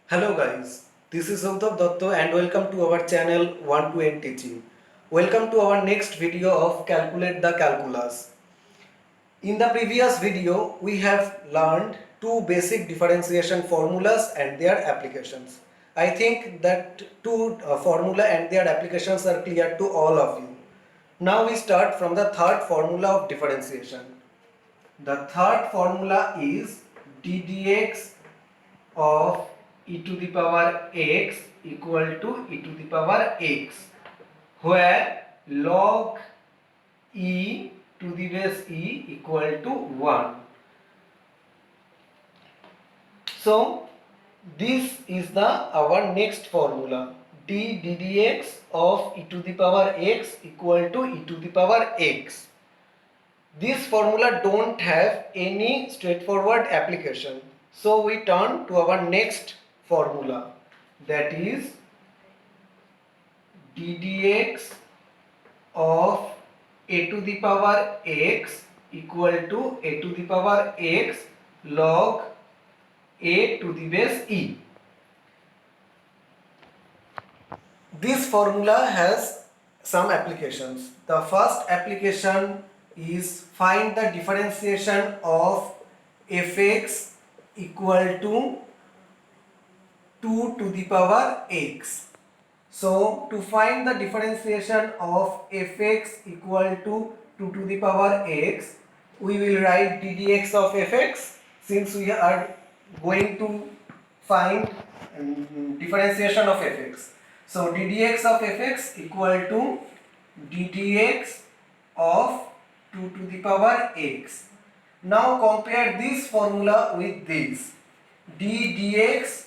Hello guys, this is Saudhav Datta and welcome to our channel 1 to N Teaching. Welcome to our next video of Calculate the Calculus. In the previous video, we have learned two basic differentiation formulas and their applications. I think that two formula and their applications are clear to all of you. Now we start from the third formula of differentiation. The third formula is d dx of e to the power x equal to e to the power x, where log e to the base e equal to 1. So this is the our next formula, d dx of e to the power x equal to e to the power x. This formula don't have any straightforward application. So we turn to our next formula, that is d dx of a to the power x equal to a to the power x log a to the base e. This formula has some applications. The first application is find the differentiation of fx equal to 2 to the power x. So to find the differentiation of fx equal to 2 to the power x, we will write d dx of fx, since we are going to find differentiation of fx. So d dx of fx equal to d dx of 2 to the power x. Now compare this formula with this, d dx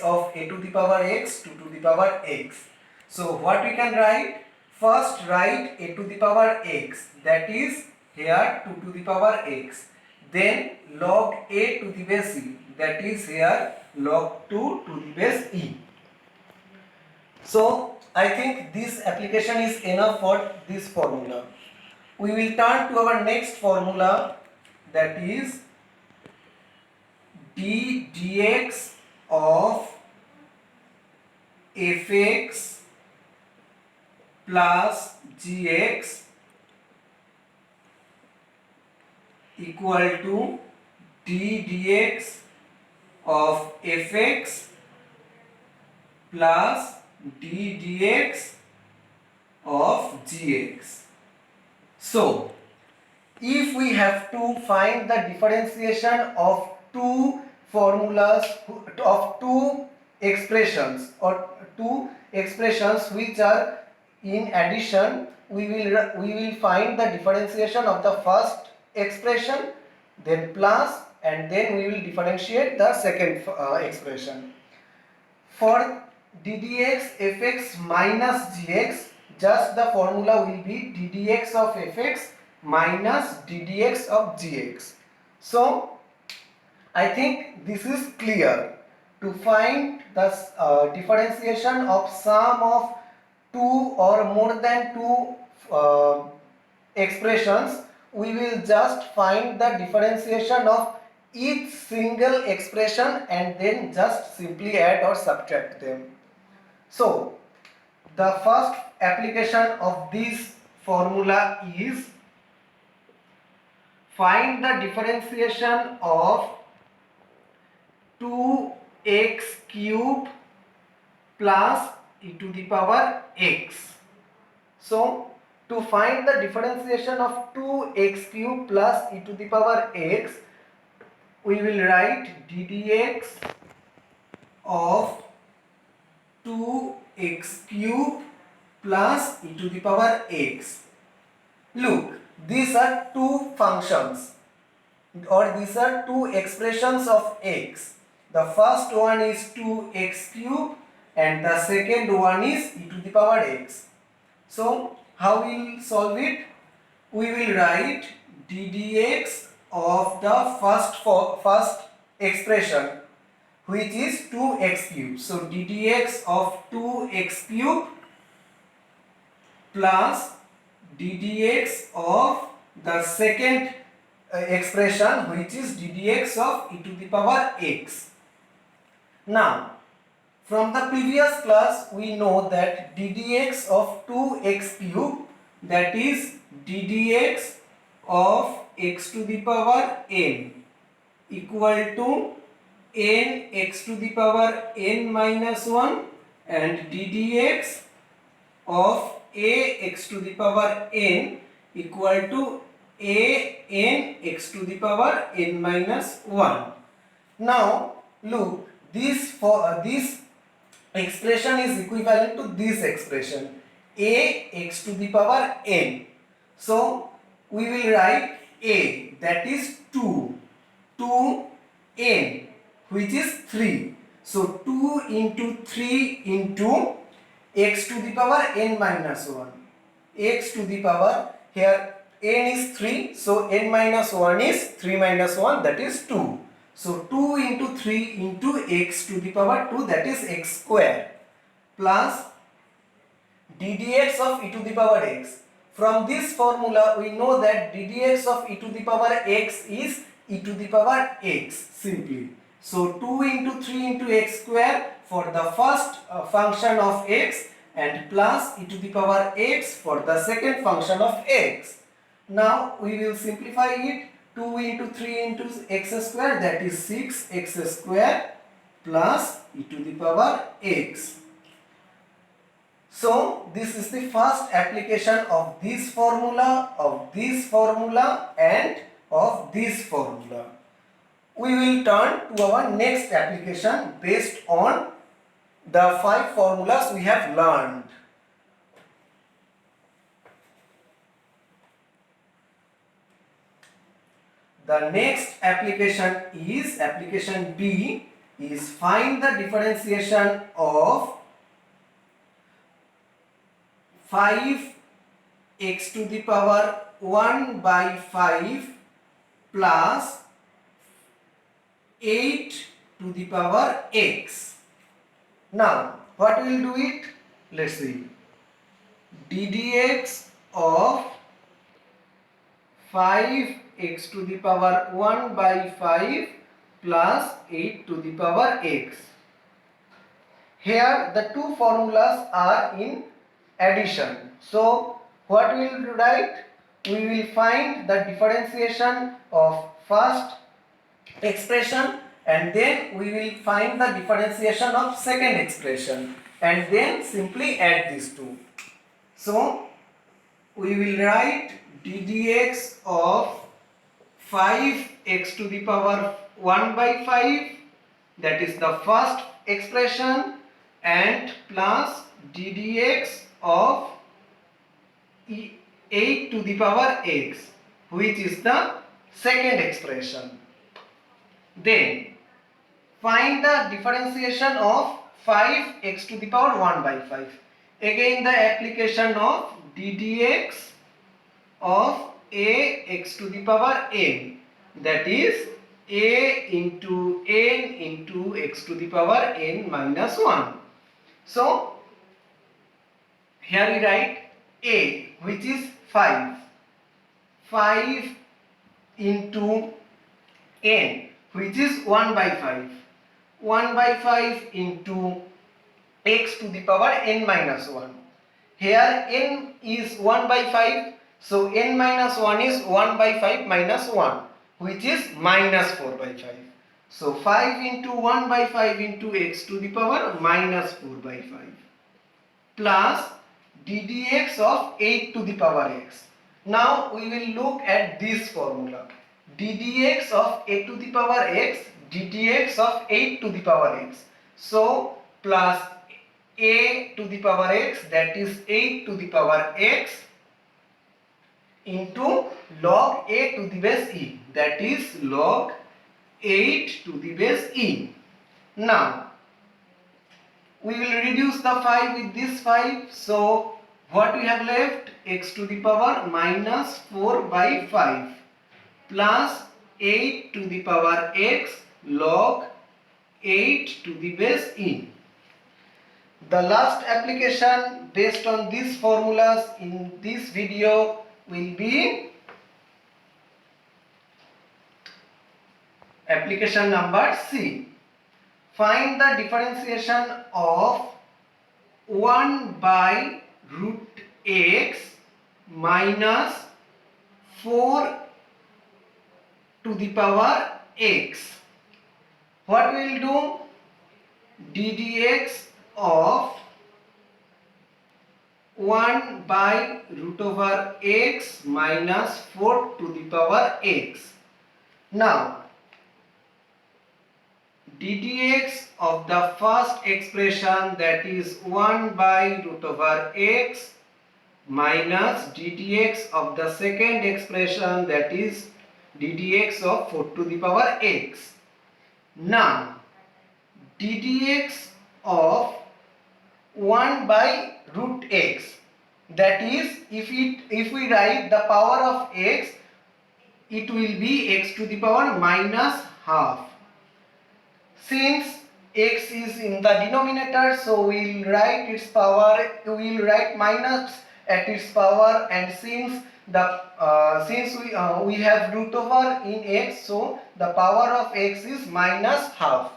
of a to the power x to the power x. So what we can write? First write a to the power x, that is here 2 to the power x. Then log a to the base e, that is here log 2 to the base e. So I think this application is enough for this formula. We will turn to our next formula, that is d dx of fx plus gx equal to d dx of fx plus d dx of gx. So if we have to find the differentiation of two formulas, of two expressions, or two expressions which are in addition, we will find the differentiation of the first expression, then plus, and then we will differentiate the second expression. For d dx fx minus gx, just the formula will be d dx of fx minus d dx of gx. So I think this is clear. To find the differentiation of sum of two or more than two expressions, we will just find the differentiation of each single expression and then just simply add or subtract them. So the first application of this formula is find the differentiation of 2x cube plus e to the power x. So to find the differentiation of 2x cube plus e to the power x, we will write d dx of 2x cube plus e to the power x. Look, these are two functions, or these are two expressions of x. The first one is 2x cube and the second one is e to the power x. So how we will solve it? We will write d dx of the first expression, which is 2x cube. So d dx of 2x cube plus d dx of the second expression, which is d dx of e to the power x. Now, from the previous class, we know that ddx of 2x cube, that is ddx of x to the power n, equal to n x to the power n minus 1, and ddx of a x to the power n equal to a n x to the power n minus 1. Now look, this expression is equivalent to this expression, a x to the power n. So we will write a, that is 2 n, which is 3. So 2 into 3 into x to the power n minus 1. X to the power, here n is 3, so n minus 1 is 3 minus 1, that is 2. So 2 into 3 into x to the power 2, that is x square, plus ddx of e to the power x. From this formula we know that ddx of e to the power x is e to the power x simply. So 2 into 3 into x square for the first function of x, and plus e to the power x for the second function of x. Now we will simplify it. 2 into 3 into x square, that is 6x square, plus e to the power x. So this is the first application of this formula, and of this formula. We will turn to our next application based on the 5 formulas we have learned. The next application is application B, is find the differentiation of 5x to the power 1 by 5 plus 8 to the power x. Now what we will do it? Let's see. ddx of 5x to the power 1 by 5 plus 8 to the power x. Here the two formulas are in addition. So what we will write? We will find the differentiation of first expression, and then we will find the differentiation of second expression, and then simply add these two. So we will write ddx of 5x to the power 1 by 5, that is the first expression, and plus ddx of 8 to the power x, which is the second expression. Then find the differentiation of 5x to the power 1 by 5. Again the application of ddx of a x to the power n, that is a into n into x to the power n minus 1. So here we write a, which is 5 into n, which is 1 by 5. 1 by 5 into x to the power n minus 1. Here n is 1 by 5, so n minus 1 is 1 by 5 minus 1, which is minus 4 by 5. So 5 into 1 by 5 into x to the power minus 4 by 5 plus ddx of 8 to the power x. Now we will look at this formula. ddx of a to the power x, ddx of 8 to the power x. So plus a to the power x, that is 8 to the power x, into log a to the base e, that is log 8 to the base e. Now we will reduce the 5 with this 5, so what we have left? X to the power minus 4 by 5 plus 8 to the power x log 8 to the base e. The last application based on these formulas in this video will be application number C. find the differentiation of 1 by root x minus 4 to the power x. What we will do? d dx of 1 by root over x minus 4 to the power x. Now, d dx of the first expression, that is 1 by root over x, minus d dx of the second expression, that is d dx of 4 to the power x. Now, d dx of 1 by root x, that is, if we write the power of x, it will be x to the power minus half. Since x is in the denominator, so we will write its power, we will write minus at its power, and since we have root over in x, so the power of x is minus half.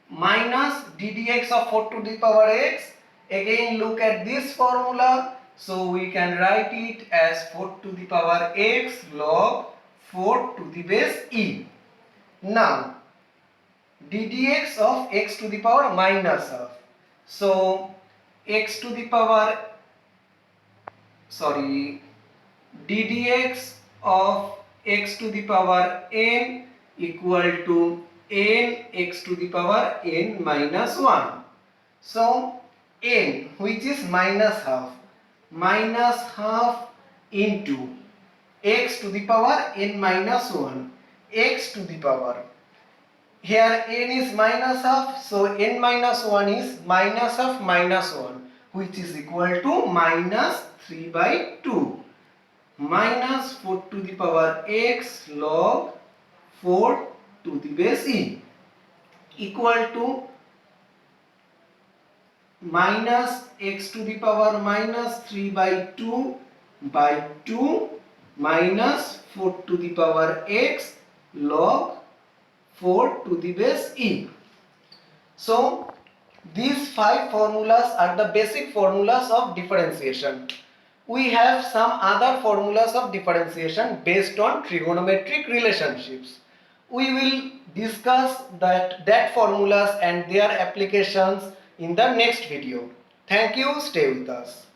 Minus d dx of 4 to the power x. Again, look at this formula. So we can write it as 4 to the power x log 4 to the base e. Now, d dx of x to the power minus half. So x to the power, d dx of x to the power n equal to n x to the power n minus 1. So n, which is minus half into x to the power n minus 1, x to the power. Here n is minus half, so n minus 1 is minus half minus 1, which is equal to minus 3 by 2, minus 4 to the power x log 4 to the base e, equal to minus x to the power minus 3 by 2 minus 4 to the power x log 4 to the base e. So these 5 formulas are the basic formulas of differentiation. We have some other formulas of differentiation based on trigonometric relationships. We will discuss that formulas and their applications in the next video. Thank you. Stay with us.